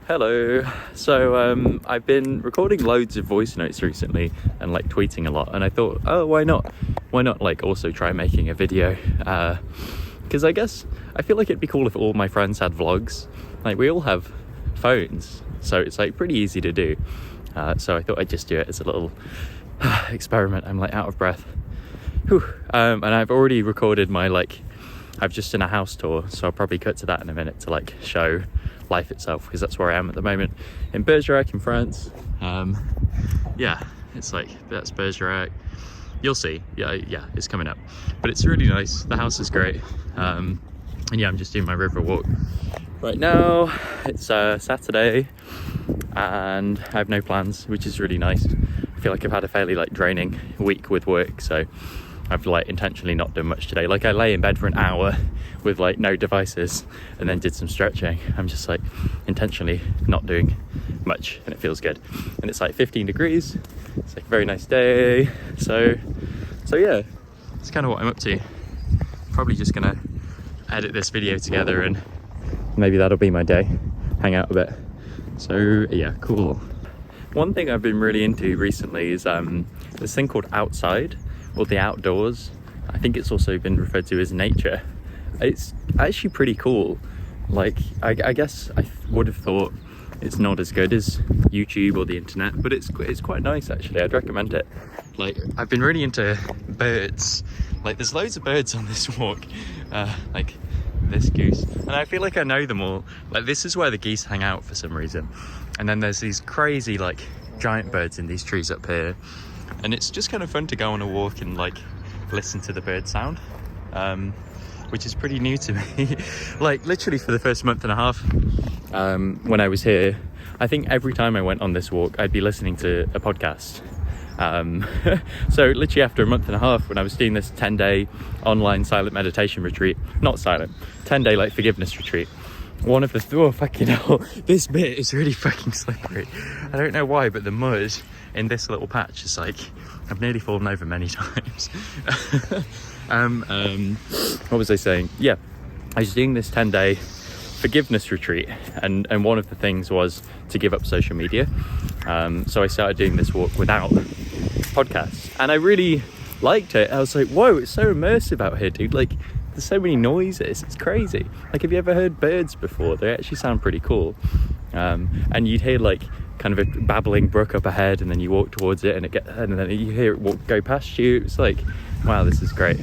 Hello. So I've been recording loads of voice notes recently and like tweeting a lot, and I thought, oh, why not like also try making a video, because I guess I feel like it'd be cool if all my friends had vlogs. Like, we all have phones, so it's like pretty easy to do. So I thought I'd just do it as a little experiment. I'm like out of breath. Whew. And I've already recorded my I've just done a house tour, so I'll probably cut to that in a minute to like show life itself, because that's where I am at the moment, in Bergerac in France. Yeah, it's like, that's Bergerac. You'll see. Yeah, it's coming up, but it's really nice. The house is great. And yeah, I'm just doing my river walk right now. It's Saturday and I have no plans, which is really nice. I feel like I've had a fairly draining week with work, so I've intentionally not done much today. I lay in bed for an hour with no devices and then did some stretching. I'm just intentionally not doing much, and it feels good. And it's 15 degrees. It's a very nice day. So yeah, it's kind of what I'm up to. Probably just gonna edit this video together and maybe that'll be my day. Hang out a bit. So yeah, cool. One thing I've been really into recently is this thing called outside, or the outdoors. I think it's also been referred to as nature. It's actually pretty cool. I guess I would have thought it's not as good as YouTube or the internet, but it's quite nice actually. I'd recommend it. I've been really into birds. There's loads of birds on this walk, like this goose, and I feel like I know them all. This is where the geese hang out for some reason, and then there's these crazy giant birds in these trees up here. And it's just kind of fun to go on a walk and listen to the bird sound, which is pretty new to me. Literally for the first month and a half when I was here, I think every time I went on this walk I'd be listening to a podcast. So literally after a month and a half, when I was doing this 10-day online silent meditation retreat, not silent, 10-day forgiveness retreat, one of the oh fucking hell, this bit is really fucking slippery. I don't know why, but the mud in this little patch is I've nearly fallen over many times. What was I saying? Yeah, I was doing this 10-day forgiveness retreat, and one of the things was to give up social media. So I started doing this walk without podcasts, and I really liked it. I was like, whoa, it's so immersive out here, dude. There's so many noises, it's crazy. Have you ever heard birds before? They actually sound pretty cool. And you'd hear kind of a babbling brook up ahead, and then you walk towards it and then you hear it go past you. It's wow, this is great.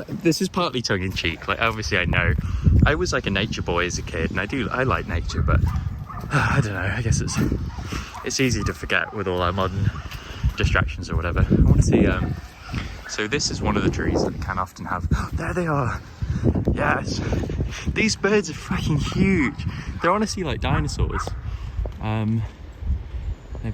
This is partly tongue-in-cheek. Obviously I know I was a nature boy as a kid, and I like nature, but I don't know, I guess it's easy to forget with all our modern distractions or whatever. I want to see so this is one of the trees that can often have, there they are. Yes, these birds are fucking huge. They're honestly like dinosaurs. They're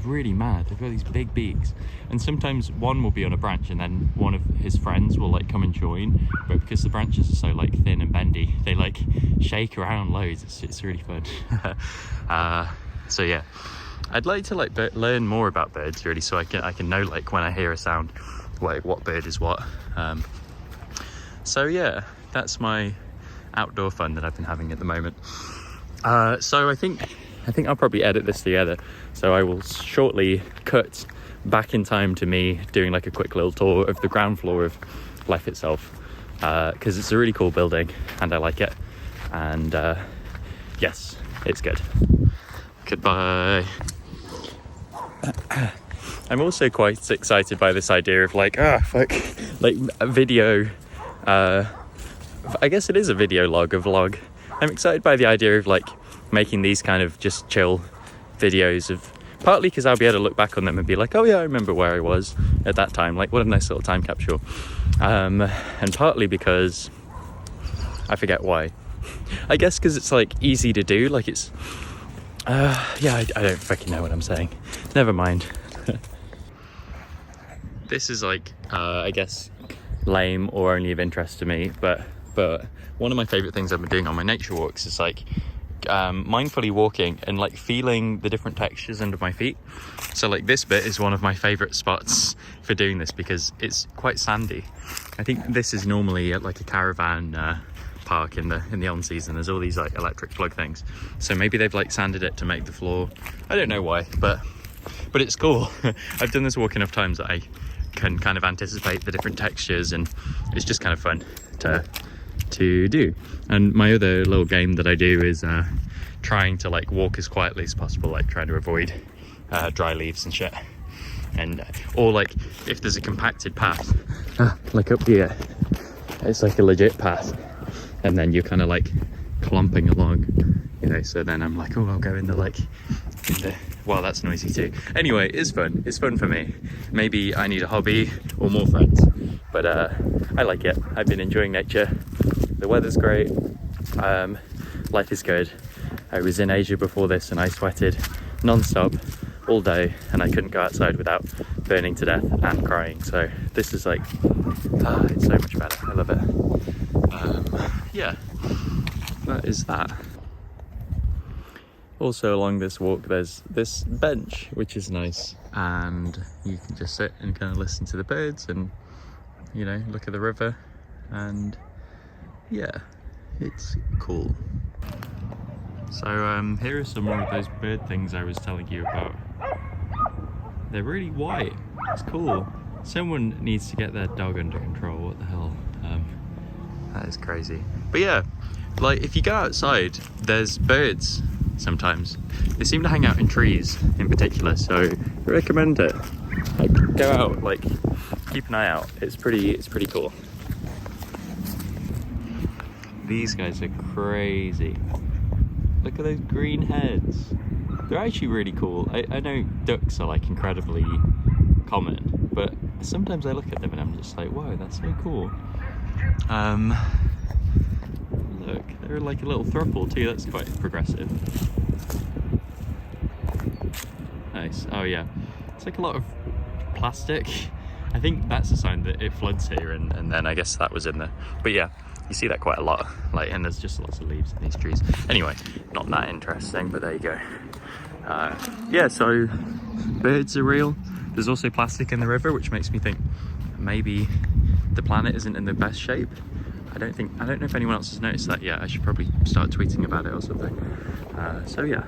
really mad. They've got these big beaks, and sometimes one will be on a branch and then one of his friends will come and join, but because the branches are so thin and bendy, they shake around loads. It's really fun. So yeah, I'd like to learn more about birds really, so I can know when I hear a sound what bird is what. So yeah, that's my outdoor fun that I've been having at the moment. So I think I'll probably edit this together, so I will shortly cut back in time to me doing a quick little tour of the ground floor of life itself, because it's a really cool building and I like it, and yes, it's good. Goodbye. I'm also quite excited by this idea of a video, I guess it is a video log, a vlog. I'm excited by the idea of making these kind of just chill videos, of partly because I'll be able to look back on them and be oh yeah, I remember where I was at that time, what a nice little time capsule, and partly because I forget why. I guess because it's easy to do, it's yeah, I don't fucking know what I'm saying, never mind. This is I guess lame or only of interest to me, but one of my favorite things I've been doing on my nature walks is mindfully walking and feeling the different textures under my feet. So this bit is one of my favorite spots for doing this because it's quite sandy. I think this is normally at a caravan park in the on season, there's all these like electric plug things. So maybe they've like sanded it to make the floor. I don't know why, but it's cool. I've done this walk enough times that I can kind of anticipate the different textures, and it's just kind of fun to do. And my other little game that I do is trying to like walk as quietly as possible, like trying to avoid dry leaves and shit. And or like if there's a compacted path, like up here, it's like a legit path, and then you're kind of like clumping along, you know. So then I'm like, oh, I'll go in the well, that's noisy too. Anyway, it's fun for me. Maybe I need a hobby or more friends, but I like it. I've been enjoying nature. The weather's great. Life is good. I was in Asia before this and I sweated non-stop all day, and I couldn't go outside without burning to death and crying. So this is like, it's so much better. I love it. Yeah, that is that. Also along this walk there's this bench, which is nice, and you can just sit and kind of listen to the birds and, you know, look at the river, and yeah, it's cool. So here are some more of those bird things I was telling you about. They're really white. It's cool. Someone needs to get their dog under control. What the hell? That is crazy. But yeah, like if you go outside, there's birds sometimes. They seem to hang out in trees in particular, so I recommend it. Like go out, like keep an eye out. It's pretty cool. These guys are crazy. Look at those green heads. They're actually really cool. I know ducks are like incredibly common, but sometimes I look at them and I'm just like, whoa, that's so cool. Look, they're like a little thruple too. That's quite progressive. Nice. Oh yeah, it's like a lot of plastic. I think that's a sign that it floods here, and then I guess that was in there. But yeah, you see that quite a lot, like, and there's just lots of leaves in these trees. Anyway, not that interesting, but there you go. Yeah, so birds are real. There's also plastic in the river, which makes me think maybe the planet isn't in the best shape. I don't know if anyone else has noticed that yet. I should probably start tweeting about it or something. So yeah.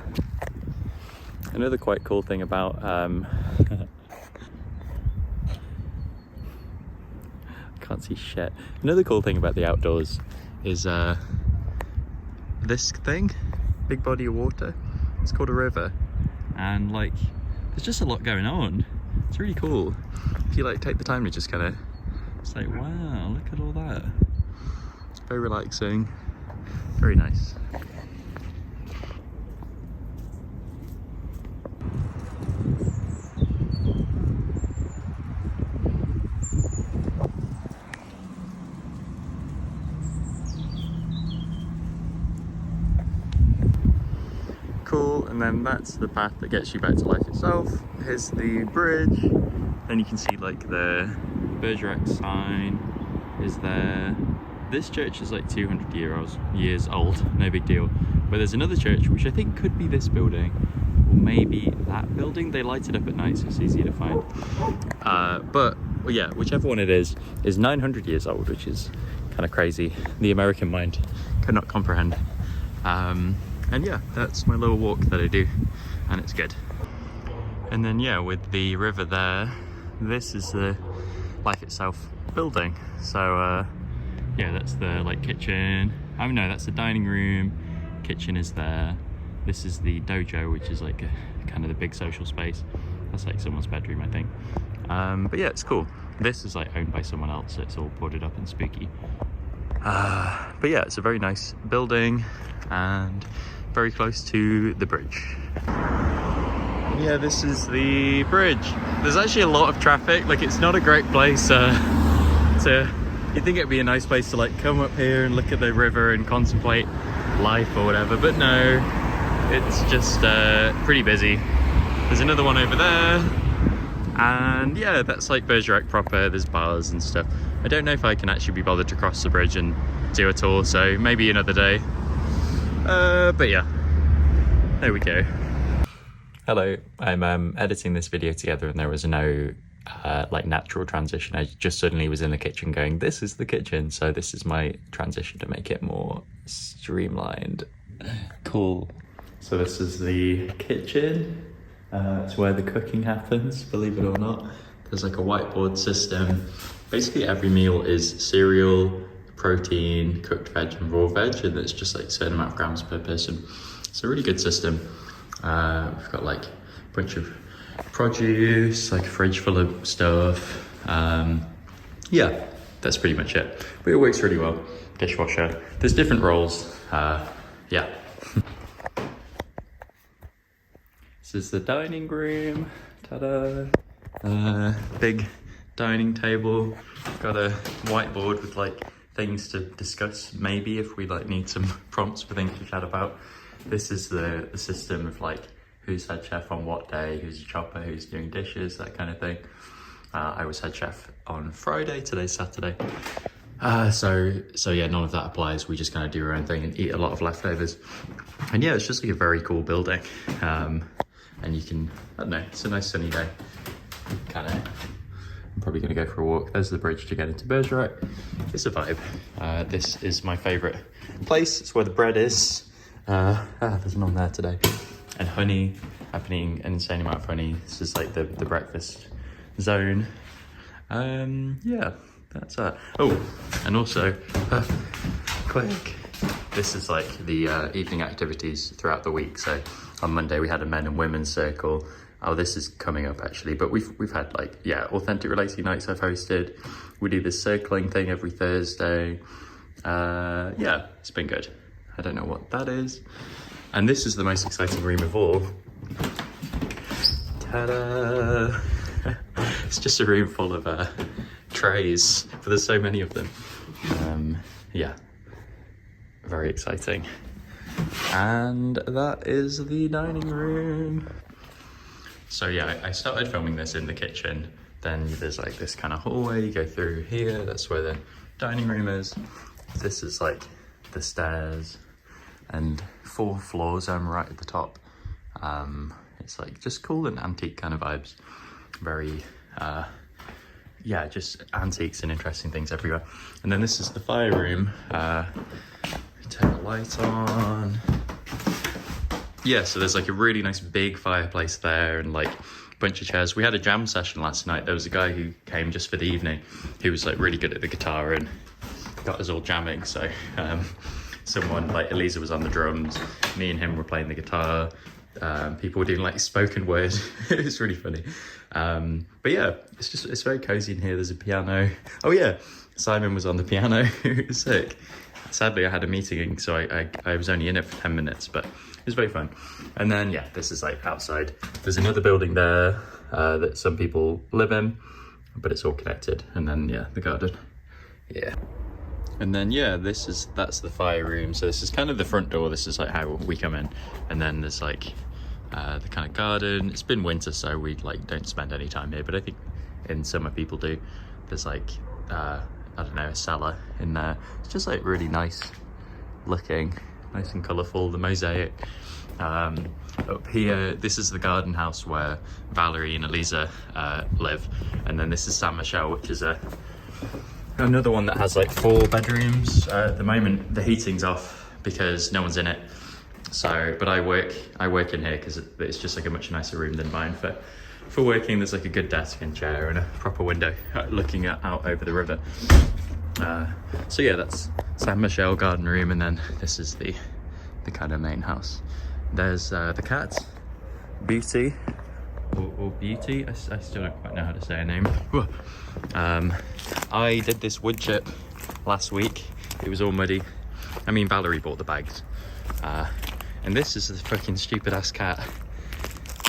Another quite cool thing about can't see shit. Another cool thing about the outdoors is this thing, big body of water. It's called a river, and like there's just a lot going on. It's really cool. If you like take the time to just kind of, it's like, wow, look at all that. It's very relaxing, very nice. Cool, and then that's the path that gets you back to life itself. Here's the bridge. Then you can see like the Bergerac sign is there. This church is like 200 years old, no big deal. But there's another church which I think could be this building, or maybe that building. They light it up at night so it's easier to find. But well, yeah, whichever one it is 900 years old, which is kind of crazy. The American mind cannot comprehend. And yeah, that's my little walk that I do, and it's good. And then yeah, with the river there, this is the life itself building. So yeah, that's the like kitchen. Oh no, that's the dining room. Kitchen is there. This is the dojo, which is like kind of the big social space. That's like someone's bedroom, I think. But yeah, it's cool. This is like owned by someone else, so it's all boarded up and spooky. But yeah, it's a very nice building and very close to the bridge. Yeah, this is the bridge. There's actually a lot of traffic. Like, it's not a great place you'd think it'd be a nice place to like come up here and look at the river and contemplate life or whatever, but no, it's just pretty busy. There's another one over there, and yeah, that's like Bergerac proper. There's bars and stuff. I don't know if I can actually be bothered to cross the bridge and do a tour, so maybe another day. But yeah, there we go. Hello, I'm editing this video together, and there was no like natural transition. I just suddenly was in the kitchen going, this is the kitchen. So this is my transition to make it more streamlined. Cool. So this is the kitchen. It's where the cooking happens, believe it or not. There's like a whiteboard system. Basically every meal is cereal, protein, cooked veg and raw veg, and it's just like a certain amount of grams per person. It's a really good system. We've got like a bunch of produce, like a fridge full of stuff. Yeah, that's pretty much it. But it works really well. Dishwasher. There's different roles. Yeah. This is the dining room. Ta-da! Big dining table. Got a whiteboard with like things to discuss, maybe if we like need some prompts for things to chat about. This is the system of like who's head chef on what day, who's a chopper, who's doing dishes, that kind of thing. I was head chef on Friday, today's Saturday. So yeah, none of that applies. We just kind of do our own thing and eat a lot of leftovers. And yeah, it's just like a very cool building. And you can, I don't know, it's a nice sunny day. I'm probably gonna go for a walk. There's the bridge to get into Bergerac. It's a vibe. This is my favorite place. It's where the bread is. There's none there today. And honey, I've been eating an insane amount of honey. This is like the breakfast zone. Yeah, that's that. Oh, and also, quick. This is like the evening activities throughout the week. So on Monday we had a men and women's circle. Oh, this is coming up actually, but we've had like, yeah, authentic relating nights I've hosted. We do this circling thing every Thursday. Yeah, it's been good. I don't know what that is. And this is the most exciting room of all. Ta-da! It's just a room full of trays, but there's so many of them. Yeah, very exciting. And that is the dining room. So yeah, I started filming this in the kitchen. Then there's like this kind of hallway, you go through here, that's where the dining room is. This is like the stairs and 4 floors, I'm right at the top. It's like just cool and antique kind of vibes. Very, yeah, just antiques and interesting things everywhere. And then this is the fire room. Turn the light on. Yeah, so there's like a really nice big fireplace there and like a bunch of chairs. We had a jam session last night. There was a guy who came just for the evening. He was like really good at the guitar and got us all jamming. So someone like Eliza was on the drums, me and him were playing the guitar. People were doing like spoken word. It was really funny. But yeah, it's very cozy in here. There's a piano. Oh yeah, Simon was on the piano. It was sick. Sadly, I had a meeting, so I was only in it for 10 minutes, but it was very fun. And then, yeah, this is like outside. There's another building there that some people live in, but it's all connected. And then, yeah, the garden. Yeah. And then, yeah, that's the fire room. So this is kind of the front door. This is like how we come in. And then there's like the kind of garden. It's been winter, so we like don't spend any time here, but I think in summer people do. There's like, I don't know, a cellar in there. It's just like really nice looking, nice and colourful, the mosaic. Up here, this is the garden house where Valerie and Eliza live. And then this is Saint Michel, which is another one that has like 4 bedrooms. At the moment, the heating's off because no one's in it. So, but I work in here because it's just like a much nicer room than mine for working. There's like a good desk and chair and a proper window looking out over the river. So yeah, that's Saint Michel garden room, and then this is the kind of main house. There's the cat, Beauty, or Beauty. I still don't quite know how to say her name. I did this wood chip last week. It was all muddy. I mean, Valerie bought the bags. And this is the fucking stupid ass cat.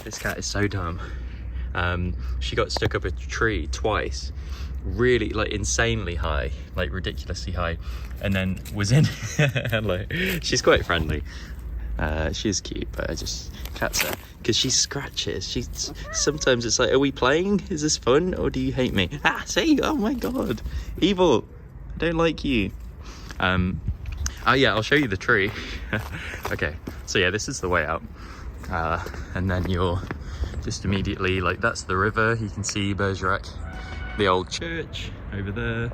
This cat is so dumb. She got stuck up a tree twice, really like insanely high, like ridiculously high, and then was in hello, she's quite friendly, she's cute, but I just cats her because she scratches. Sometimes it's like, are we playing, is this fun, or do you hate me? See, oh my god, evil, I don't like you. Oh yeah, I'll show you the tree. Okay, so yeah, this is the way out, and then you're just immediately, like that's the river. You can see Bergerac, the old church over there.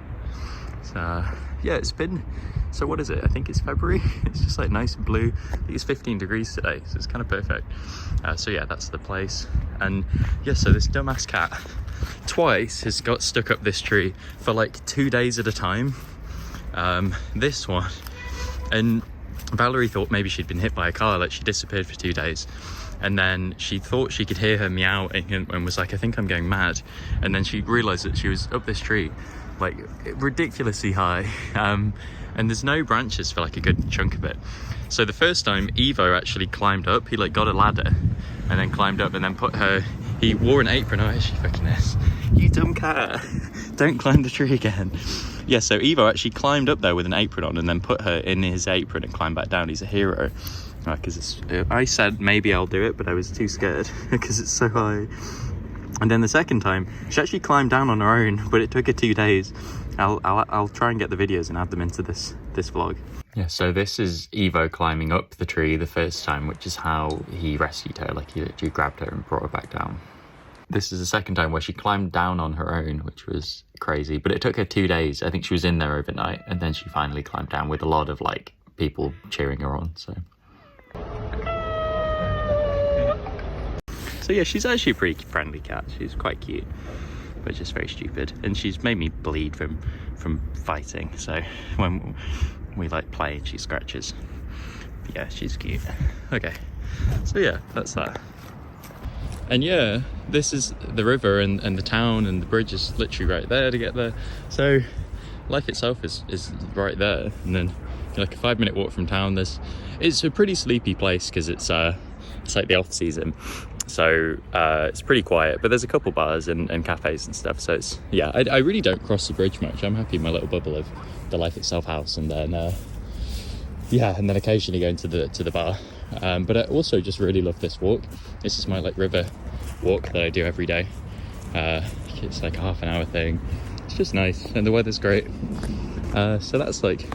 So yeah, it's been, so what is it? I think it's February. It's just like nice and blue. I think it's 15 degrees today, so it's kind of perfect. So yeah, that's the place. And yeah, so this dumbass cat twice has got stuck up this tree for like 2 days at a time. This one, and Valerie thought maybe she'd been hit by a car, like she disappeared for 2 days. And then she thought she could hear her meowing and was like, I think I'm going mad. And then she realized that she was up this tree, like ridiculously high. And there's no branches for like a good chunk of it. So the first time Evo actually climbed up, he like got a ladder and then climbed up and then put her, he wore an apron. Oh, she fucking is. You dumb cat. Don't climb the tree again. Yeah, so Evo actually climbed up there with an apron on and then put her in his apron and climbed back down. He's a hero. Because I said maybe I'll do it, but I was too scared because it's so high. And then the second time, she actually climbed down on her own, but it took her 2 days. I'll try and get the videos and add them into this vlog. Yeah, so this is Evo climbing up the tree the first time, which is how he rescued her. Like he literally grabbed her and brought her back down. This is the second time where she climbed down on her own, which was crazy. But it took her 2 days. I think she was in there overnight, and then she finally climbed down with a lot of like people cheering her on. So yeah, she's actually a pretty friendly cat. She's quite cute, but just very stupid. And she's made me bleed from fighting. So when we like play, she scratches. But yeah, she's cute. Okay, so yeah, that's that. And yeah, this is the river and the town, and the bridge is literally right there to get there. So life itself is right there. And then like a 5-minute walk from town. It's a pretty sleepy place because it's like the off season. So it's pretty quiet, but there's a couple bars and cafes and stuff. So it's, yeah, I really don't cross the bridge much. I'm happy in my little bubble of the Life Itself house, and then yeah, and then occasionally going to the bar. But I also just really love this walk. This is my like river walk that I do every day. It's like a half-an-hour thing. It's just nice, and the weather's great. So that's like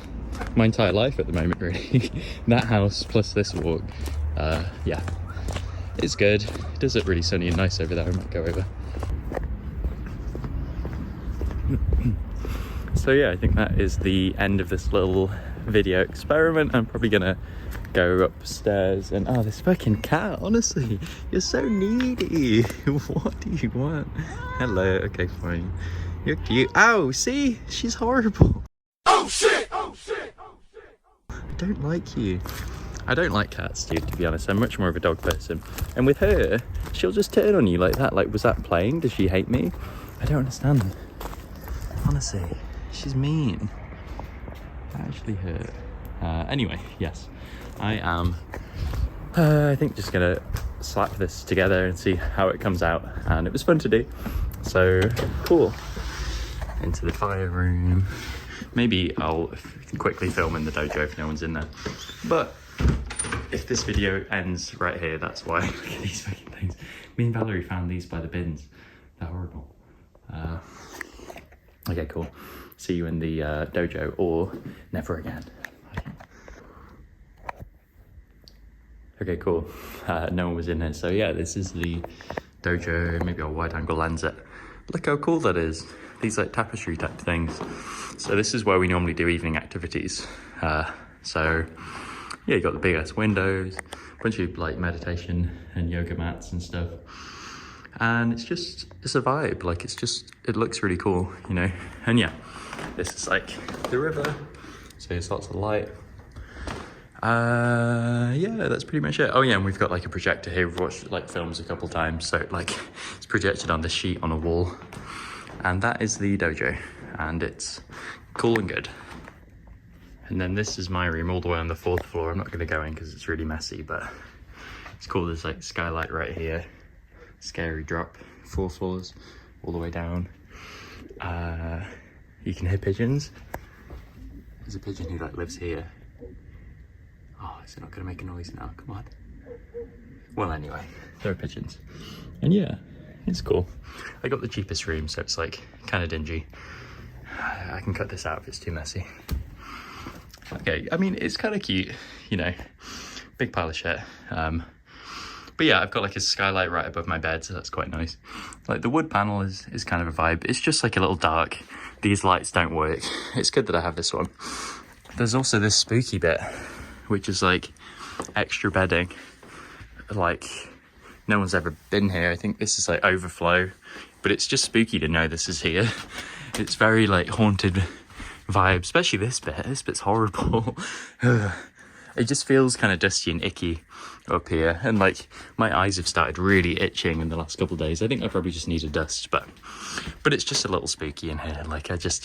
my entire life at the moment, really. That house plus this walk. Yeah, it's good. It does look really sunny and nice over there. I might go over. So yeah, I think that is the end of this little video experiment. I'm probably gonna go upstairs and, oh, this fucking cat, honestly, you're so needy. What do you want? Hello. Okay, fine, you're cute. Ow, see, she's horrible. Oh shit, oh shit, oh shit. I don't like you. I don't like cats, dude, to be honest. I'm much more of a dog person. And with her, she'll just turn on you like that. Like, was that playing? Does she hate me? I don't understand. Honestly, she's mean. That actually hurt. Anyway, yes. I am, I think, just gonna slap this together and see how it comes out. And it was fun to do. So, cool. Into the fire room. Maybe I'll quickly film in the dojo if no one's in there. But if this video ends right here, that's why. Look at these fucking things. Me and Valerie found these by the bins. They're horrible. Okay, cool. See you in the dojo, or never again. Okay, cool. No one was in here. So yeah, this is the dojo. Maybe I'll wide angle lens it. Look how cool that is. These like tapestry type things. So this is where we normally do evening activities. So yeah, you got the big ass windows, a bunch of like meditation and yoga mats and stuff. And it's a vibe. Like it looks really cool, you know? And yeah, this is like the river. So there's lots of light. Yeah, that's pretty much it. Oh yeah, and we've got like a projector here. We've watched like films a couple times. So like it's projected on the sheet on a wall. And that is the dojo, and it's cool and good. And then this is my room all the way on the 4th floor. I'm not going to go in because it's really messy, but it's cool. There's like skylight right here. Scary drop, 4 floors all the way down. You can hear pigeons. There's a pigeon who like lives here. Oh, is it not going to make a noise now? Come on. Well, anyway, there are pigeons. And yeah, it's cool. I got the cheapest room, so it's like kind of dingy. I can cut this out if it's too messy. Okay, I mean, it's kind of cute, you know, big pile of shit. But yeah, I've got like a skylight right above my bed, so that's quite nice. Like the wood panel is kind of a vibe. It's just like a little dark. These lights don't work. It's good that I have this one. There's also this spooky bit, which is like extra bedding. Like no one's ever been here. I think this is like overflow, but it's just spooky to know this is here. It's very like haunted vibe, especially this bit. This bit's horrible. It just feels kind of dusty and icky up here, and like my eyes have started really itching in the last couple of days. I think I probably just need a dust, but it's just a little spooky in here. Like it's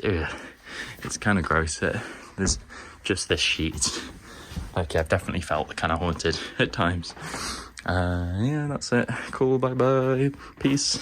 kind of gross that there's just this sheet. Like I've definitely felt kind of haunted at times. Yeah, that's it. Cool, bye bye, peace.